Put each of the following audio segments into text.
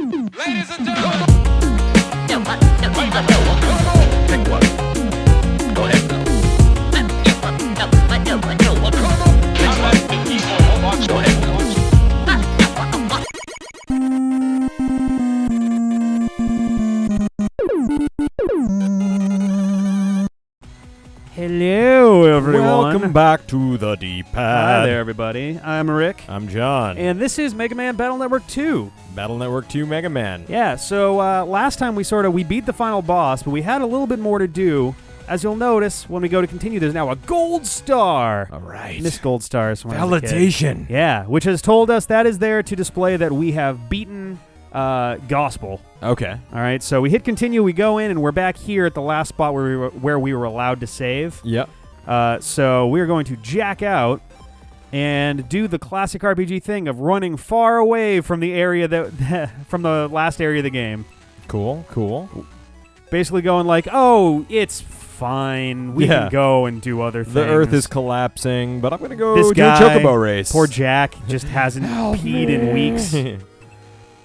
Ladies and gentlemen. Pick one. Go ahead. Go ahead. Hello, everyone. Welcome back to the D-Pad. Hi there, everybody. I'm Rick. I'm John. And this is Mega Man Battle Network 2. Battle Network 2 Mega Man. Yeah, so last time we beat the final boss, but we had a little bit more to do. As you'll notice, when we go to continue, there's now a gold star. All right. Miss Gold Stars. When I was a kid. Validation. Yeah, which has told us that is there to display that we have beaten Gospel. Okay. All right, so we hit continue, we go in, and we're back here at the last spot where we were allowed to save. Yep. So we're going to jack out and do the classic RPG thing of running far away from the area from the last area of the game. Cool. Basically going like, oh, it's fine. We can go and do other things. The Earth is collapsing, but I'm going to go This do guy, a chocobo race. Poor Jack just hasn't peed in weeks.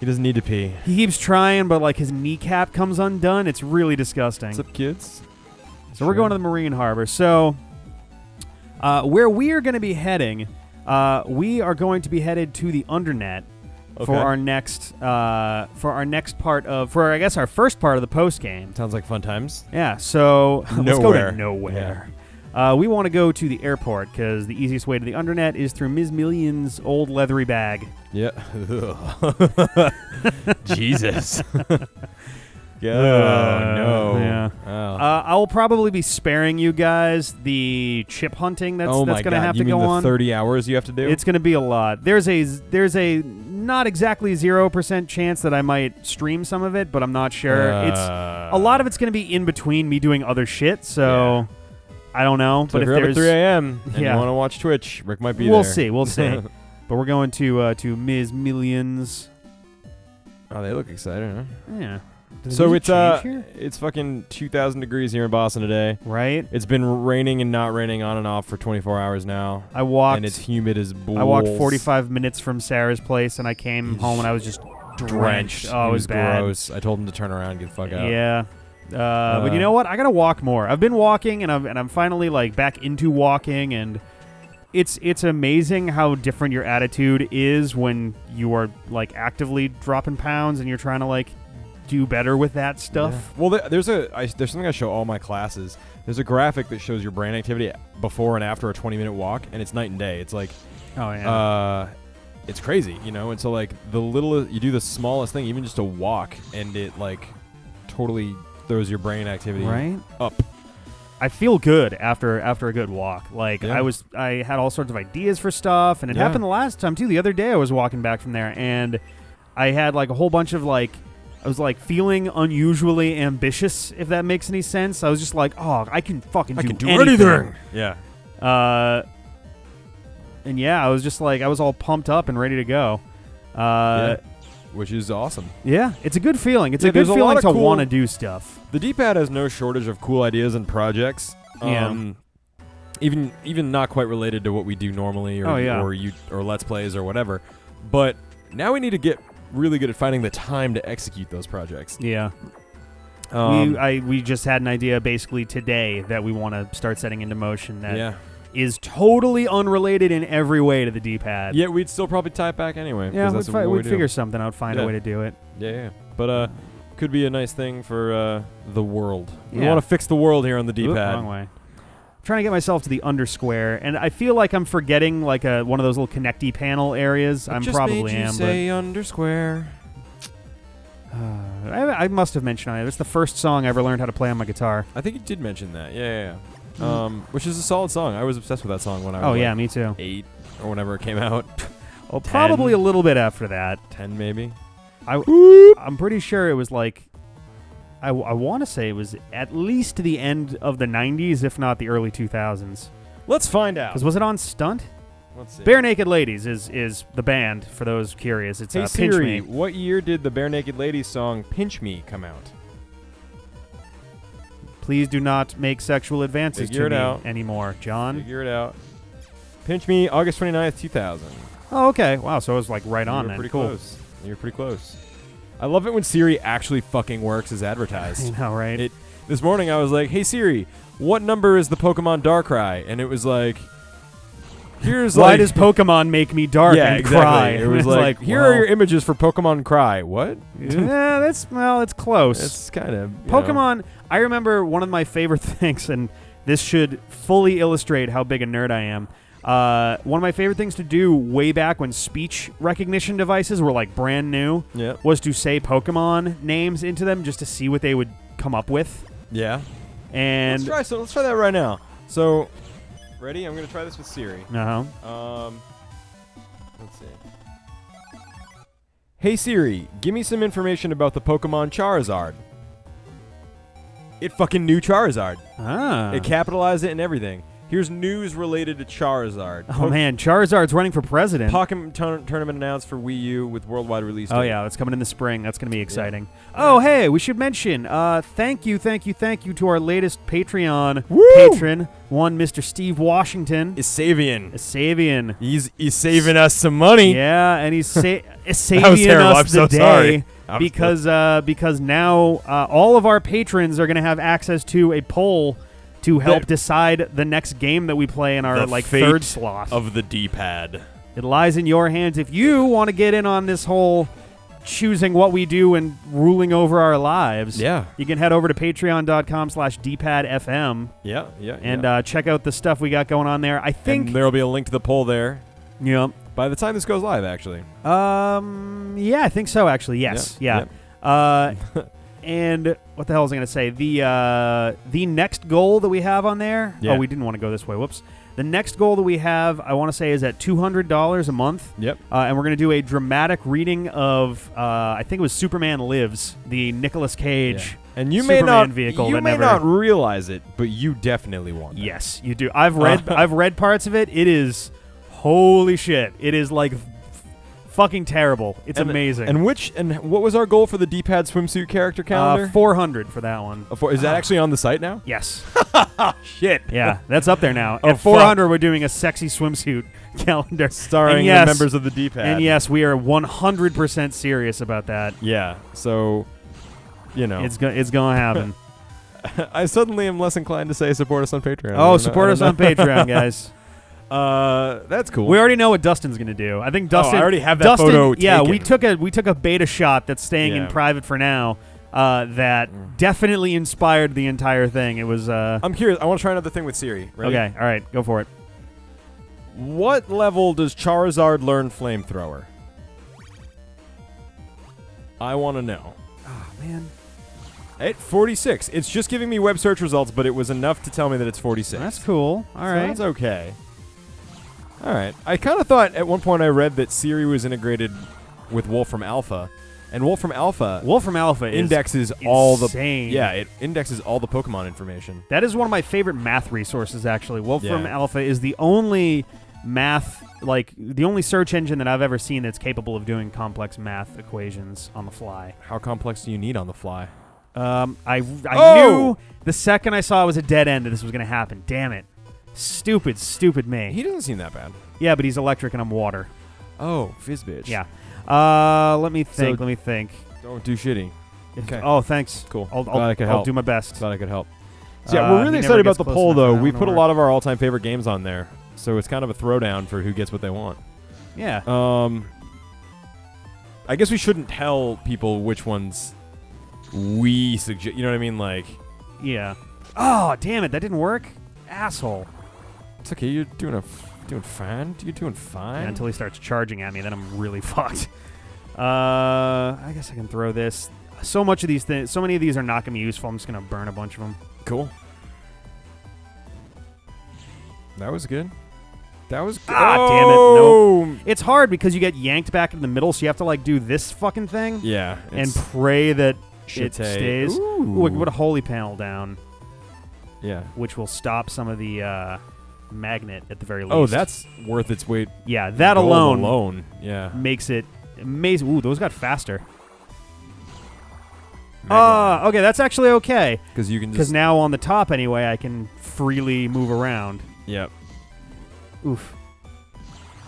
He doesn't need to pee. He keeps trying, but like his kneecap comes undone. It's really disgusting. What's up, kids? So we're going to the Marine Harbor. So where we are going to be heading, we are going to be headed to the UnderNet for our next part of I guess our first part of the post game. Sounds like fun times. Yeah. So let's go to nowhere. Yeah. We want to go to the airport because the easiest way to the UnderNet is through Ms. Million's old leathery bag. Yeah. Jesus. No. Yeah. Oh. I'll probably be sparing you guys the chip hunting that's going to have you to go mean on. the 30 hours you have to do? It's going to be a lot. There's a not exactly 0% chance that I might stream some of it, but I'm not sure. It's a lot of it's going to be in between me doing other shit, so I don't know. So but if if you're up there's at 3 a.m. and you want to watch Twitch, Rick might be we'll there. We'll see. But we're going to Ms. Millions. Oh, they look excited, huh? Yeah. So here? it's fucking 2,000 degrees here in Boston today. Right? It's been raining and not raining on and off for 24 hours now. And it's humid as balls. I walked 45 minutes from Sarah's place, and I came home and I was just drenched. Oh, it was bad. Gross. I told him to turn around and get the fuck out. Yeah. But you know what? I gotta walk more. I've been walking, and I'm finally like back into walking, and it's amazing how different your attitude is when you are like actively dropping pounds and you're trying to like do better with that stuff. Yeah. Well, there's something I show all my classes. There's a graphic that shows your brain activity before and after a 20-minute walk, and it's night and day. It's like, it's crazy, you know. And so like you do the smallest thing, even just a walk, and it like totally throws your brain activity up. I feel good after a good walk. Like I had all sorts of ideas for stuff, and it happened the last time too. The other day I was walking back from there, and I had like a whole bunch of like. I was like feeling unusually ambitious, if that makes any sense. I was just like, oh, I can fucking do anything. Yeah. And yeah, I was just like, I was all pumped up and ready to go. Which is awesome. Yeah, it's a good feeling. It's a good feeling to want to do stuff. The D-Pad has no shortage of cool ideas and projects. Even not quite related to what we do normally or Let's Plays or whatever. But now we need to get really good at finding the time to execute those projects. Yeah. We just had an idea basically today that we want to start setting into motion that is totally unrelated in every way to the D-Pad. Yeah, we'd still probably tie it back anyway. Yeah, we'd figure something out, find a way to do it. Yeah. But could be a nice thing for the world. We want to fix the world here on the D-Pad. Wrong way. Trying to get myself to the undersquare, and I feel like I'm forgetting like one of those little connecty panel areas. I probably am. Say undersquare. I must have mentioned it. It's the first song I ever learned how to play on my guitar. I think you did mention that. Yeah. Which is a solid song. I was obsessed with that song when I was. Oh yeah, me too. 8 or whenever it came out. Oh, probably a little bit after that. 10 maybe. I'm pretty sure it was like. I want to say it was at least the end of the 90s, if not the early 2000s. Let's find out. Because was it on Stunt? Let's see. Bare Naked Ladies is the band, for those curious. It's Hey Pinch Siri, Me. what year did the Bare Naked Ladies song Pinch Me come out? Please do not make sexual advances Figure to it me out. anymore, John. Figure it out. Pinch Me, August 29th, 2000. Oh, okay. Wow, so it was like right on then. Pretty cool. close. You're pretty close. I love it when Siri actually fucking works as advertised. I know, right? This morning I was like, "Hey Siri, what number is the Pokemon Darkrai?" And it was like, "Here's Why like, does Pokemon make me dark and exactly. cry?" It was It's like, "Here well, are your images for Pokemon Cry." What? Yeah, it's close. It's kind of Pokemon. I remember one of my favorite things, and this should fully illustrate how big a nerd I am. One of my favorite things to do way back when speech recognition devices were like brand new was to say Pokemon names into them just to see what they would come up with. Yeah. And let's try that right now. So, ready? I'm gonna try this with Siri. Uh-huh. Let's see. Hey Siri, give me some information about the Pokemon Charizard. It fucking knew Charizard. Ah. It capitalized it and everything. Here's news related to Charizard. Oh, man. Charizard's running for president. Pokemon tournament announced for Wii U with worldwide release date. Oh, yeah. That's coming in the spring. That's going to be exciting. Yeah. Oh, hey. We should mention, thank you to our latest Patreon patron, one Mr. Steve Washington. Isavian. He's saving us some money. Yeah, and he's saving us the day. Because now all of our patrons are going to have access to a poll to help decide the next game that we play in our third slot of the D-pad. It lies in your hands if you want to get in on this whole choosing what we do and ruling over our lives. Yeah. You can head over to patreon.com/dpadfm. Yeah. And check out the stuff we got going on there. I think there will be a link to the poll there. Yep. By the time this goes live, actually. Yeah, I think so. Actually, yes. Yeah. And what the hell was I going to say? The next goal that we have on there. Yeah. Oh, we didn't want to go this way. Whoops. The next goal that we have, I want to say, is at $200 a month. Yep. And we're going to do a dramatic reading of, I think it was Superman Lives, the Nicolas Cage. Yeah. And you Superman vehicle. You may not realize it, but you definitely want that. Yes, you do. I've read parts of it. It is holy shit. It is like fucking terrible. It's amazing. And what was our goal for the D-pad swimsuit character calendar? 400 for that one. Is that actually on the site now? Yes. Shit. Yeah, that's up there now. Oh, At 400, we're doing a sexy swimsuit calendar starring the members of the D-pad. And yes, we are 100% serious about that. Yeah. So, it's going to happen. I suddenly am less inclined to say support us on Patreon. Oh, support us on Patreon, guys. That's cool. We already know what Dustin's going to do. I think Dustin. I already have that photo taken. Yeah, we took a beta shot that's staying in private for now. That definitely inspired the entire thing. It was. I'm curious. I want to try another thing with Siri. Ready? Okay. All right. Go for it. What level does Charizard learn Flamethrower? I want to know. Oh man. At 46. It's just giving me web search results, but it was enough to tell me that it's 46. That's cool. All right. That's okay. All right. I kind of thought at one point I read that Siri was integrated with Wolfram Alpha, and Wolfram Alpha indexes all the it indexes all the Pokemon information. That is one of my favorite math resources. Actually, Wolfram Alpha is the only the only search engine that I've ever seen that's capable of doing complex math equations on the fly. How complex do you need on the fly? I knew the second I saw it was a dead end that this was going to happen. Damn it. Stupid me. He doesn't seem that bad. Yeah, but he's electric and I'm water. Oh, fizz bitch. Yeah. Let me think. Don't do shitty. Okay. Oh, thanks. Cool. I'll do my best. Glad I could help. So yeah, we're really excited about the poll, though. We put a lot of our all-time favorite games on there, so it's kind of a throwdown for who gets what they want. Yeah. I guess we shouldn't tell people which ones we suggest. You know what I mean? Like. Yeah. Oh, damn it! That didn't work. Asshole. It's okay. You're doing fine. You're doing fine. Yeah, until he starts charging at me, then I'm really fucked. I guess I can throw this. So many of these are not going to be useful. I'm just going to burn a bunch of them. Cool. That was good. Damn it. Nope. It's hard because you get yanked back in the middle, so you have to do this fucking thing. Yeah. And pray that it Shite. stays. Ooh, I can put a holy panel down. Yeah. Which will stop some of the magnet at the very least. Oh, that's worth its weight. Yeah, that alone yeah, makes it amazing. Ooh, those got faster. Okay, that's actually okay. Because now on the top anyway, I can freely move around. Yep. Oof.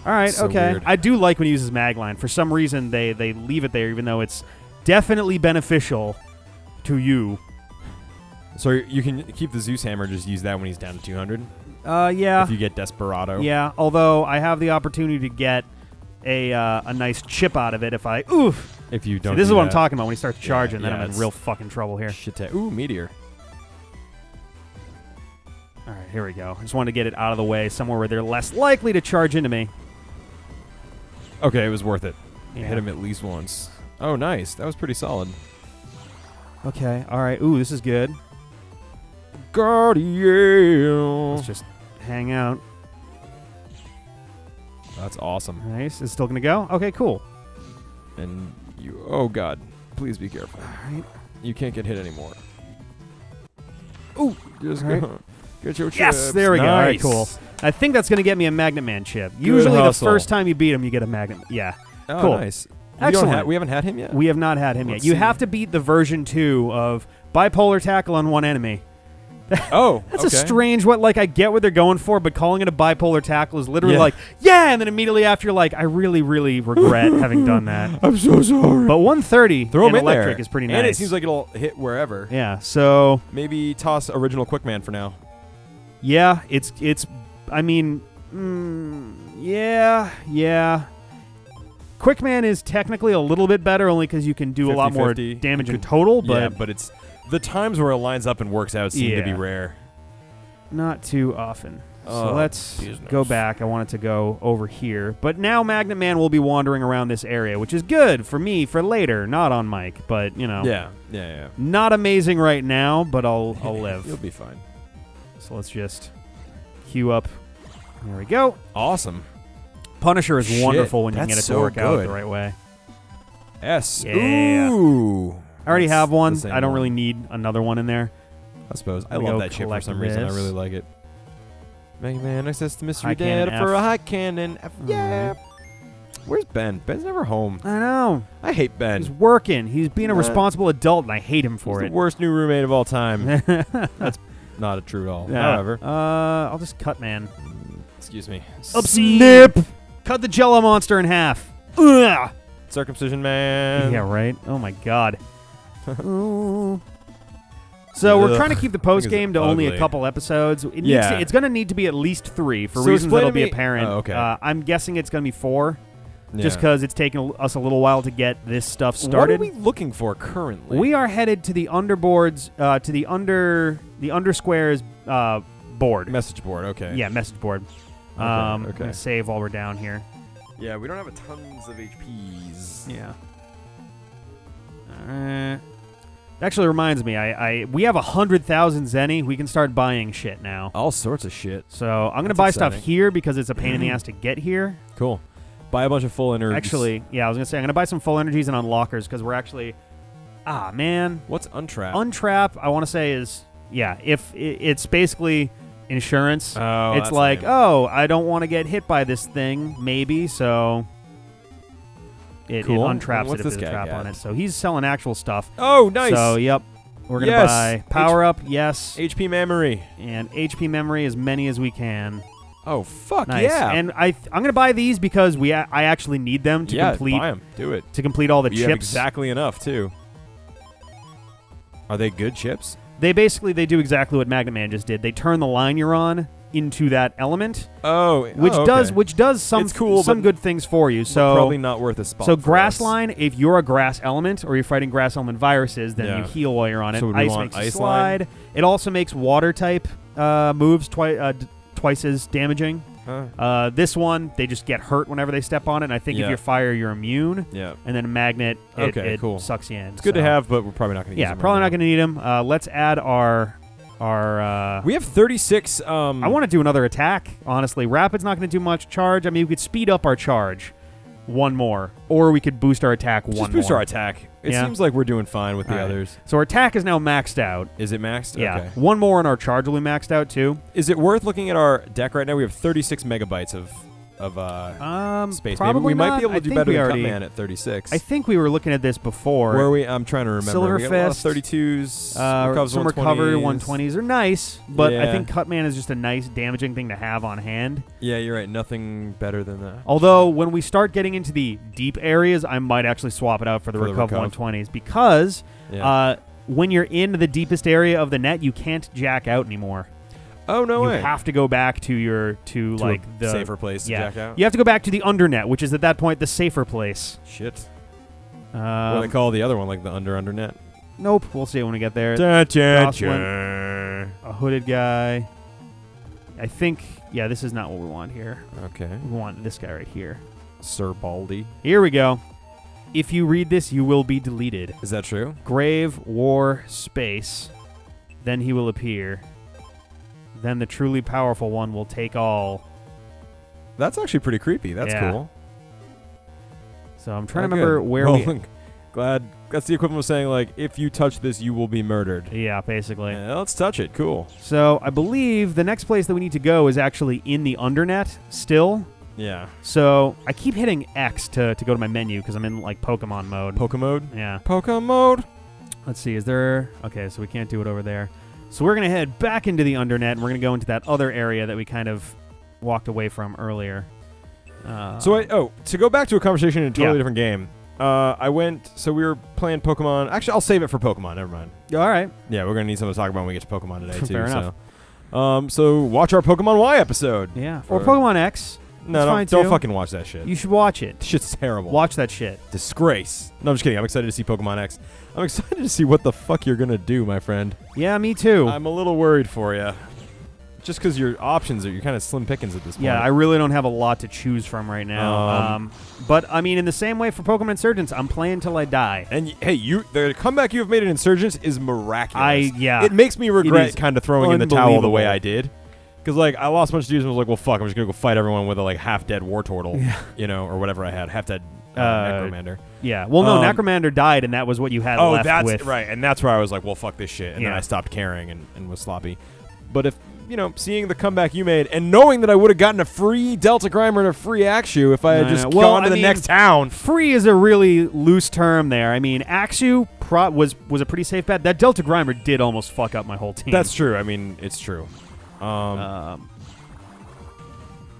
All right, so okay. weird. I do like when he uses Magline. For some reason, they leave it there, even though it's definitely beneficial to you. So you can keep the Zeus hammer. Just use that when he's down to 200. Yeah. If you get Desperado. Yeah. Although I have the opportunity to get a nice chip out of it if I oof. If you don't. See, this do is what that. I'm talking about when he starts charging. Yeah, then I'm in it's real fucking trouble here. Shit. Ooh, meteor. All right, here we go. I just wanted to get it out of the way somewhere where they're less likely to charge into me. Okay, it was worth it. Yeah. Hit him at least once. Oh, nice. That was pretty solid. Okay. All right. Ooh, this is good. Guardian. Let's just hang out. That's awesome. Nice. It's still gonna go. Okay. Cool. And you. Oh God. Please be careful. All right. You can't get hit anymore. Ooh. Just All right. go. Get your chips. Yes. There we go. All right. Cool. I think that's gonna get me a Magnet Man chip. Usually, the hustle. first time you beat him, you get a Magnet. Yeah. Oh, cool. nice. Excellent. We haven't had him yet. We have not had him Let's yet. You see. have to beat the version 2 of bipolar tackle on one enemy. Oh, That's okay. a strange what. Like, I get what they're going for, but calling it a bipolar tackle is literally Yeah. like, yeah, and then immediately after, you're like, I really, really regret having done that. I'm so sorry. But 130 Throw him in in there. electric is pretty nice. And it seems like it'll hit wherever. Yeah. So Maybe toss original Quickman for now. yeah, it's. I mean, yeah. Quickman is technically a little bit better, only because you can do a lot more 50-50. damage in total, but Yeah, but it's the times where it lines up and works out seem to be rare. not too often. So Oh, let's business. go back. I wanted to go over here. But now Magnet Man will be wandering around this area, which is good for me for later, not on Mike. But, you know, Yeah. not amazing right now, but I'll live. You'll be fine. So let's just queue up. There we go. Awesome. Punisher is Shit, wonderful when you can get it that's to so work out good. the right way. S. Yeah. Ooh. I already That's have one. the same I don't one. really need another one in there. I suppose. I Let me love go that chip for collect some reason. I this. really like it. Mega Man access to mystery High cannon data for F. a high cannon. F. Yeah. Where's Ben? Ben's never home. I know. I hate Ben. He's working. He's being a Nah. responsible adult, and I hate him for He's it. the worst new roommate of all time. That's not true at all. Yeah. However. I'll just cut, man. Excuse me. Snip! Cut the Jello monster in half. Ugh. Circumcision man. Yeah, right. Oh my god. Ooh. So we're Ugh. trying to keep the post game to only a ugly. couple episodes. It needs Yeah. to, it's going to need to be at least 3 for So reasons explain that'll to be me- apparent. Oh, okay. I'm guessing it's going to be 4, Yeah. just because it's taken us a little while to get this stuff What are started. we looking for currently? We are headed to the underboards, to the undersquares board. Message board. Okay. Yeah, message board. Okay, I'm okay. gonna save while we're down here. Yeah, we don't have a tons of HPs. Yeah. Actually reminds me, we have 100,000 Zenny. We can start buying shit now. All sorts of shit. So I'm gonna That's buy exciting. stuff here because it's a pain in the ass to get here. Cool. Buy a bunch of full energies. Actually, yeah, I was gonna say I'm gonna buy some full energies and unlockers because we're actually, man, What's untrap? untrap. I want to say is if it's basically insurance. Oh, It's that's like, lame. oh, I don't want to get hit by this thing, maybe, so it Cool. untraps What's it if this there's a guy trap got? on it. So he's selling actual stuff. Oh, nice. So, yep. We're going to Yes. buy power up, yes, HP memory. and HP memory as many as we can. Oh, fuck Nice. yeah. And I'm going to buy these because I actually need them to complete buy 'em. Do it. to complete all the You have chips. exactly enough, too. Are they good chips? They do exactly what Magnet Man just did. They turn the line you're on into that element, Oh, which okay. does some It's cool, some but- good things for you. So probably not worth a spot. So for grass us. line, if you're a grass element or you're fighting grass element viruses, then Yeah. you heal while you're on it. So would we Ice want makes you ice slide. line? It also makes water type moves twice as damaging. Huh. This one, they just get hurt whenever they step on it. And I think if Yeah. you're fire, you're immune. Yeah. And then a magnet, it cool. sucks you in. It's good to have, but we're probably not going to use Yeah, them. probably right not going to need them. Let's add our. We have 36. I want to do another attack. Honestly, Rapid's not going to do much charge. I mean, we could speed up our charge one more, or we could boost our attack one more. Just boost our attack. It Yeah. seems like we're doing fine with the All right. others. So our attack is now maxed out. Is it maxed? Yeah, Okay. one more and our charge will be maxed out too. Is it worth looking at our deck right now? We have 36 megabytes of space. Probably Maybe we might not. be able I to do think better we than already- Cutman at 36. I think we were looking at this before. Where are we? I'm trying to remember. We got a lot of Silverfist, 32s. some recovered 120s are nice, but I Yeah. think Cutman is just a nice damaging thing to have on hand. Yeah, you're right. Nothing better than that. Although when we start getting into the deep areas, I might actually swap it out for the Recuv 120s because when you're in the deepest area of the net, you can't jack out anymore. Oh, no way. You have to go back to like the safer place to jack out? You have to go back to the UnderNet, which is at that point the safer place. Shit. What do they call the other one, like the UnderNet? Nope. We'll see it when we get there. Gosling, a hooded guy. I think, this is not what we want here. Okay. We want this guy right here. Sir Baldy. Here we go. If you read this, you will be deleted. Is that true? Grave, war, space. Then he will appear. Then the truly powerful one will take all. That's actually pretty creepy. That's cool. So I'm trying to remember where we... Glad that's the equivalent of saying, like, if you touch this, you will be murdered. Yeah, basically. Yeah, let's touch it. Cool. So I believe the next place that we need to go is actually in the UnderNet still. Yeah. So I keep hitting X to go to my menu because I'm in, like, Pokemon mode. Pokemon? Yeah. Pokemon mode? Let's see. Is there... Okay, so we can't do it over there. So we're going to head back into the UnderNet, and we're going to go into that other area that we kind of walked away from earlier. To go back to a conversation in a totally different game. So we were playing Pokemon. Actually, I'll save it for Pokemon. Never mind. All right. Yeah, we're going to need something to talk about when we get to Pokemon today, too. Fair enough. So watch our Pokemon Y episode. Yeah. Or Pokemon X. No, don't fucking watch that shit. You should watch it. Shit's terrible. Watch that shit. Disgrace. No, I'm just kidding. I'm excited to see Pokemon X. I'm excited to see what the fuck you're going to do, my friend. Yeah, me too. I'm a little worried for you. Just because your options you're kind of slim pickings at this point. Yeah, I really don't have a lot to choose from right now. But, I mean, in the same way for Pokemon Insurgents, I'm playing till I die. And, hey, the comeback you have made in Insurgents is miraculous. Yeah. It makes me regret kind of throwing in the towel the way I did. Because, like, I lost a bunch of dudes and was like, well, fuck, I'm just going to go fight everyone with a, like, half-dead Wartortle, or whatever I had. Half-dead Necromander. Yeah. Well, no, Necromander died, and that was what you had left that's with. right. And that's where I was like, well, fuck this shit. And then I stopped caring and was sloppy. But if, seeing the comeback you made and knowing that I would have gotten a free Delta Grimer and a free Axew if I had just gone to the next town. Free is a really loose term there. I mean, Axew was a pretty safe bet. That Delta Grimer did almost fuck up my whole team. That's true. I mean, it's true.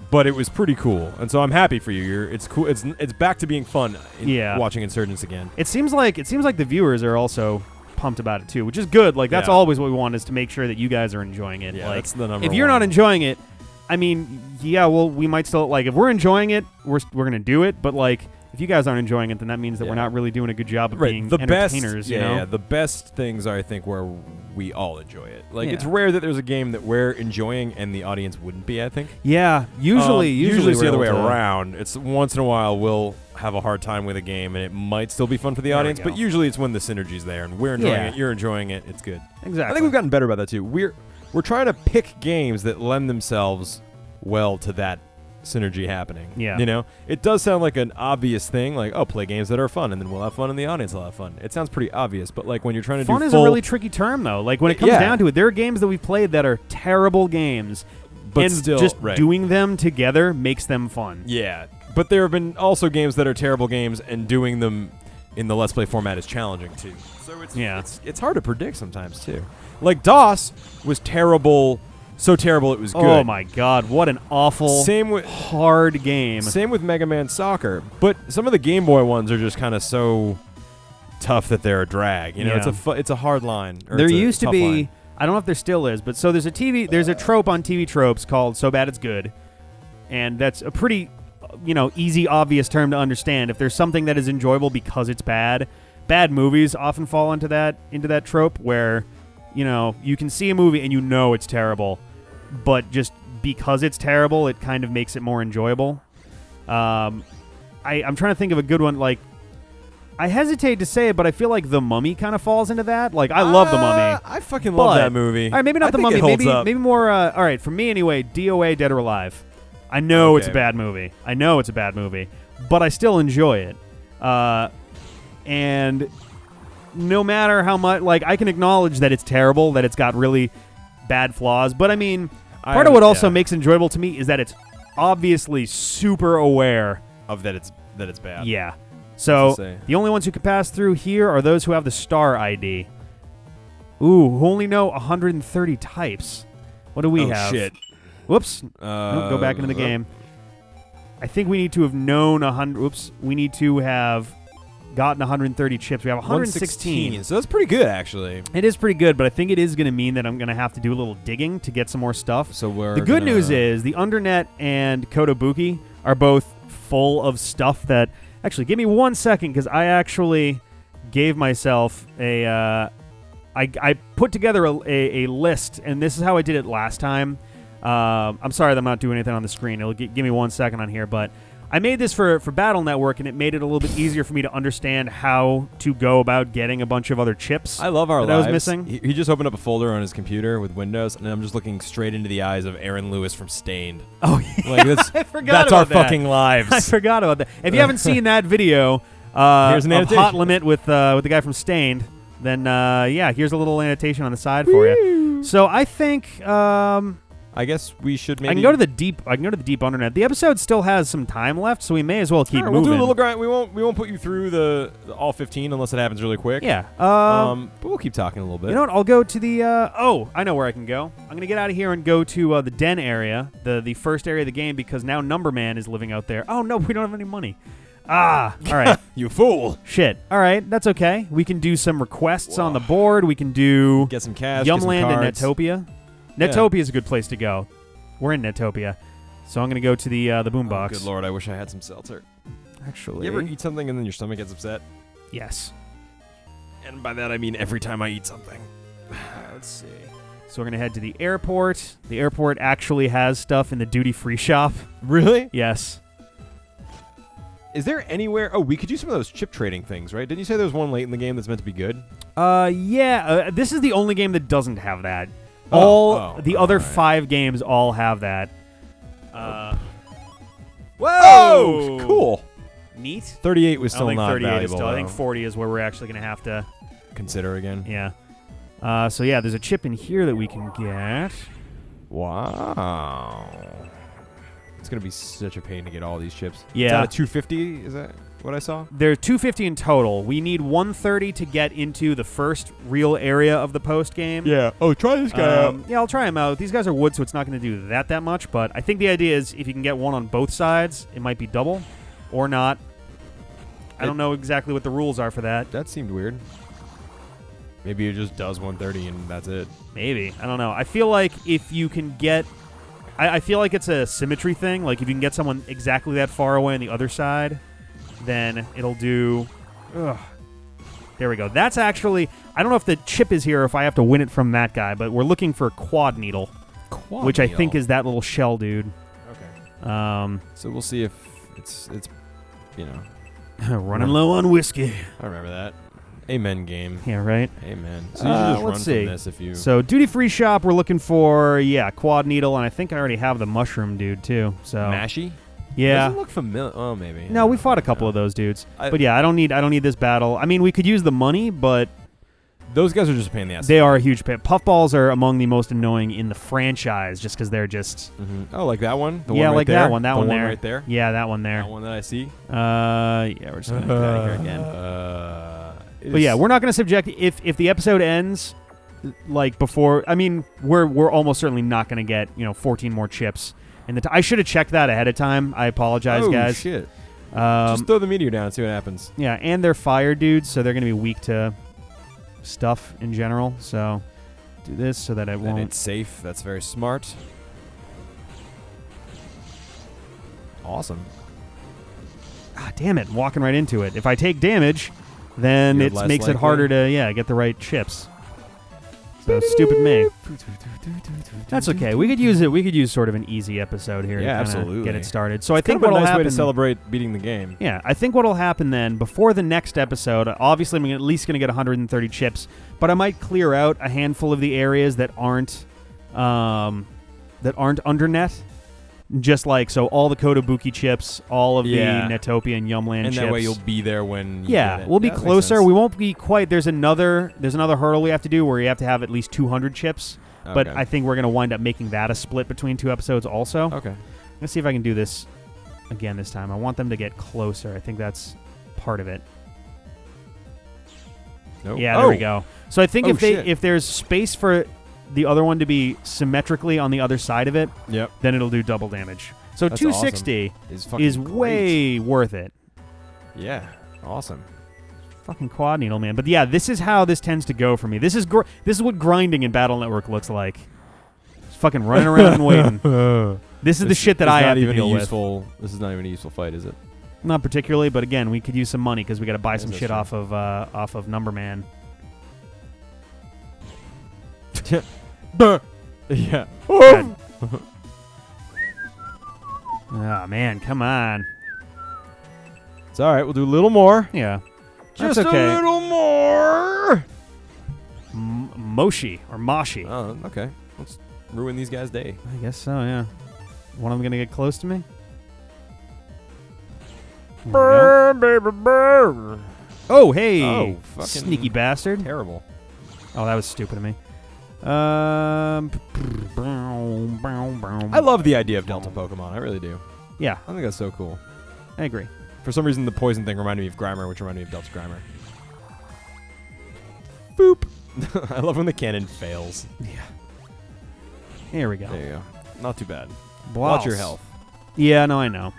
But it was pretty cool, and so I'm happy for you. It's cool. It's back to being fun. Watching Insurgents again. It seems like the viewers are also pumped about it too, which is good. Like that's always what we want, is to make sure that you guys are enjoying it. Yeah, like, that's the number if you're one. not enjoying it, I mean, well, we might still, like, if we're enjoying it, we're gonna do it. But like, if you guys aren't enjoying it, then that means that we're not really doing a good job of being entertainers. The best things are, I think, where we all enjoy it. Like, it's rare that there's a game that we're enjoying and the audience wouldn't be, I think. Yeah, usually it's the other way around. It's once in a while we'll have a hard time with a game and it might still be fun for the audience, but usually it's when the synergy's there and we're enjoying it, you're enjoying it, it's good. Exactly. I think we've gotten better about that too. We're trying to pick games that lend themselves well to that synergy happening. Yeah. It does sound like an obvious thing, like, play games that are fun and then we'll have fun and the audience will have fun. It sounds pretty obvious, but like when you're trying to fun do is a really tricky term though. Like when it comes down to it, there are games that we've played that are terrible games, but still just doing them together makes them fun. Yeah. But there have been also games that are terrible games and doing them in the Let's Play format is challenging too. So it's hard to predict sometimes too. Like DOS was terrible. So terrible it was good. Oh my god, what an awful, hard game. Same with Mega Man Soccer. But some of the Game Boy ones are just kind of so tough that they're a drag. It's a hard line. There used to be, I don't know if there still is, but so there's a trope on TV Tropes called So Bad It's Good. And that's a pretty, easy, obvious term to understand. If there's something that is enjoyable because it's bad movies often fall into that trope where, you can see a movie and it's terrible, but just because it's terrible, it kind of makes it more enjoyable. I'm trying to think of a good one. Like, I hesitate to say it, but I feel like The Mummy kind of falls into that. Like, I love The Mummy. I fucking love that movie. All right, maybe not The Mummy. Maybe more. All right, for me anyway. DOA, Dead or Alive. I know it's a bad movie. But I still enjoy it. And no matter how much, like, I can acknowledge that it's terrible, that it's got really bad flaws. But I mean, part of what also makes it enjoyable to me is that it's obviously super aware of that it's bad. Yeah. So the only ones who can pass through here are those who have the star ID. Ooh, who only know 130 types. What do we have? Shit. Whoops. Nope, go back into the game. I think we need to have known 100. Whoops. We need to have gotten 130 chips. We have 116. So that's pretty good, actually. It is pretty good, but I think it is going to mean that I'm going to have to do a little digging to get some more stuff. So the good news is the UnderNet and Kotobuki are both full of stuff that... Actually, give me 1 second, because I actually gave myself a... I put together a list, and this is how I did it last time. I'm sorry that I'm not doing anything on the screen. It'll give me 1 second on here, but I made this for Battle Network, and it made it a little bit easier for me to understand how to go about getting a bunch of other chips. I love our lives. I was missing. He just opened up a folder on his computer with Windows, and I'm just looking straight into the eyes of Aaron Lewis from Stained. Oh, yeah. Like, I forgot that's about our that. fucking lives. I forgot about that. If you haven't seen that video here's an of annotation. Hot Limit with the guy from Stained, then yeah, here's a little annotation on the side for you. So I think I guess we should maybe... I can go to the deep UnderNet. The episode still has some time left, so we may as well keep moving. We'll do a little grind. We won't put you through the all 15 unless it happens really quick. Yeah. But we'll keep talking a little bit. You know what? I'll go to the I know where I can go. I'm going to get out of here and go to the den area, the first area of the game, because now Numberman is living out there. Oh no, we don't have any money. All right. You fool. Shit. All right, that's okay. We can do some requests on the board. We can do get some cash, Yumland and cards. Netopia. Netopia is a good place to go. We're in Netopia. So I'm going to go to the boombox. Oh, good Lord, I wish I had some seltzer. Actually. You ever eat something and then your stomach gets upset? Yes. And by that I mean every time I eat something. Let's see. So we're going to head to the airport. The airport actually has stuff in the duty-free shop. Really? Yes. Is there anywhere... Oh, we could do some of those chip trading things, right? Didn't you say there was one late in the game that's meant to be good? Yeah. This is the only game that doesn't have that. The other 5 games all have that. Whoa! Cool. Neat. 38 was still I don't think not 38 valuable. is still. I think 40 is where we're actually going to have to consider again. Yeah. So yeah, there's a chip in here that we can get. Wow. It's going to be such a pain to get all these chips. Yeah. It's out of 250, is that what I saw? There are 250 in total. We need 130 to get into the first real area of the post game. Yeah. Oh, try this guy out. Yeah, I'll try him out. These guys are wood, so it's not going to do that much, but I think the idea is if you can get one on both sides, it might be double or not. I don't know exactly what the rules are for that. That seemed weird. Maybe it just does 130 and that's it. Maybe. I don't know. I feel like if you can get... I feel like it's a symmetry thing. Like if you can get someone exactly that far away on the other side, then it'll do... Ugh. There we go. That's actually... I don't know if the chip is here or if I have to win it from that guy, but we're looking for Quad Needle. Which I think is that little shell dude. Okay. So we'll see if it's you know... running low on whiskey. I remember that. Amen game. Yeah, right? Amen. So you should just run from this if you... So duty-free shop, we're looking for, Quad Needle, and I think I already have the mushroom dude, too. So Mashy? Yeah. Doesn't look familiar. Oh, maybe. No, we fought a couple of those dudes. But yeah, I don't need this battle. I mean, we could use the money, but... Those guys are just a pain in the ass. They are a huge pain. Puffballs are among the most annoying in the franchise, just because they're just... Mm-hmm. Oh, like that one? The one right like there? that one. That one there. Right there? Yeah, that one there. That one that I see? Yeah, we're just going to get out of here again. But yeah, we're not going to subject... If the episode ends, like, before... I mean, we're almost certainly not going to get, 14 more chips. I should have checked that ahead of time. I apologize, guys. Oh, shit. Just throw the meteor down and see what happens. Yeah, and they're fire dudes, so they're going to be weak to stuff in general. So do this so that it won't... And it's safe. That's very smart. Awesome. Ah, damn it. Walking right into it. If I take damage, then it makes it harder to, get the right chips. So stupid me. That's okay. We could use it. We could use sort of an easy episode here to absolutely get it started. So I think what'll happen... nice way to celebrate beating the game. Yeah, I think what'll happen then, before the next episode, obviously I'm at least going to get 130 chips, but I might clear out a handful of the areas that aren't UnderNet. Just like, so all the Kotobuki chips, all of the Netopia and Yumland chips. And that way you'll be there when you get it. We'll be closer. We won't be quite... There's another hurdle we have to do where you have to have at least 200 chips. Okay. But I think we're going to wind up making that a split between 2 episodes also. Okay. Let's see if I can do this again this time. I want them to get closer. I think that's part of it. Nope. Yeah, there we go. So I think if there's space for the other one to be symmetrically on the other side of it, then it'll do double damage. So that's 260 awesome. is way worth it. Yeah, awesome. Fucking quad needle, man. But yeah, this is how this tends to go for me. This is what grinding in Battle Network looks like. Just fucking running around and waiting. This is the shit that I have to deal with. This is not even a useful fight, is it? Not particularly, but again, we could use some money because we got to buy some shit off of Numberman. Yeah. Oh man, come on. It's all right. We'll do a little more. Yeah, just that's okay. A little more. Moshi or Moshi. Oh, okay. Let's ruin these guys' day. I guess so. Yeah. One of them gonna get close to me. Burr, baby, burr. Oh, hey, fucking sneaky bastard. Terrible. Oh, that was stupid of me. I love the idea of Delta Pokemon. I really do. Yeah. I think that's so cool. I agree. For some reason, the poison thing reminded me of Grimer, which reminded me of Delta Grimer. Boop. I love when the cannon fails. Yeah. Here we go. There you go. Not too bad. Blouse. Watch your health. Yeah, no, I know.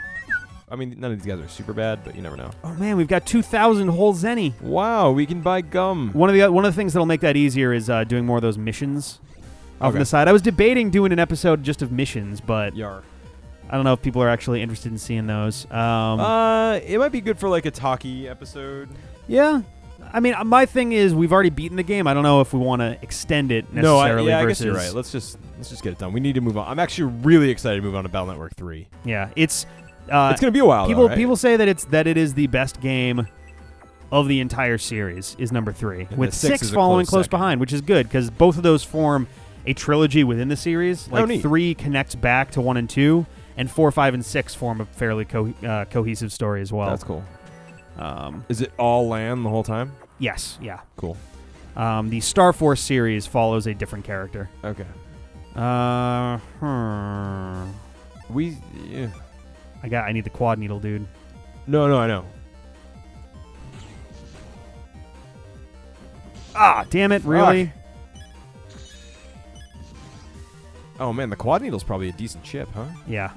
I mean, none of these guys are super bad, but you never know. Oh man, we've got 2,000 whole Zenny. Wow, we can buy gum. One of the things that'll make that easier is doing more of those missions off on the side. I was debating doing an episode just of missions, but Yar. I don't know if people are actually interested in seeing those. It might be good for like a talkie episode. Yeah. I mean, my thing is we've already beaten the game. I don't know if we want to extend it necessarily. I guess you're right. Let's just get it done. We need to move on. I'm actually really excited to move on to Battle Network 3. Yeah, it's going to be a while. People say that it is the best game of the entire series is number 3, and with 6 following close behind, which is good because both of those form a trilogy within the series. Like 3 connects back to 1 and 2, and 4, 5, and 6 form a fairly cohesive story as well. That's cool. Is it all land the whole time? Yes. Yeah. Cool. The Star Force series follows a different character. Okay. I need the quad needle, dude. No, I know. Ah, damn it! Really? Oh man, the quad needle's probably a decent chip, huh? Yeah.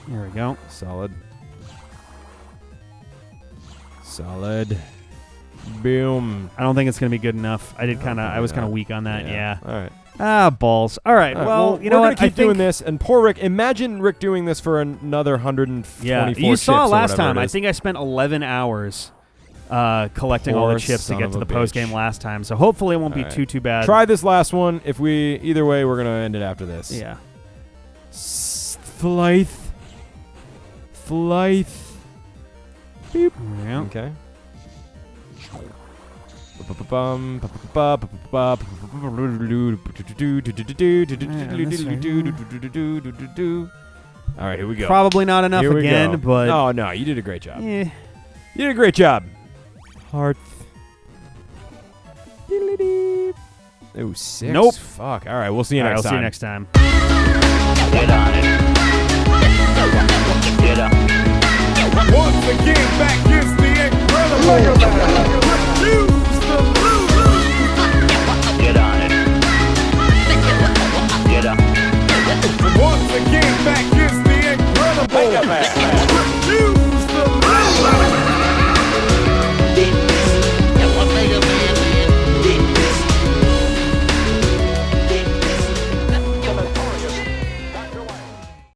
There we go. Solid. Boom. I don't think it's gonna be good enough. I was kind of weak on that. Yeah. All right. Ah, balls. All right. Well, you know what? We're gonna keep doing this, and poor Rick. Imagine Rick doing this for another 124. Yeah. You saw last time. I think I spent 11 hours collecting all the chips to get to the post game last time. So hopefully it won't be too bad. Try this last one. Either way, we're gonna end it after this. Yeah. Flythe. Beep. Yeah. Okay. All right, here we go. Probably not enough again, but no, you did a great job. Yeah. You did a great job. Hearth. Oh, 6. Nope. Fuck. All right, we'll see you next time. I'll see you next time. Get on it. Get up. Once again, back is the incredible. Refuse to lose. Get on it. Get up. Once again, back is the incredible. Refuse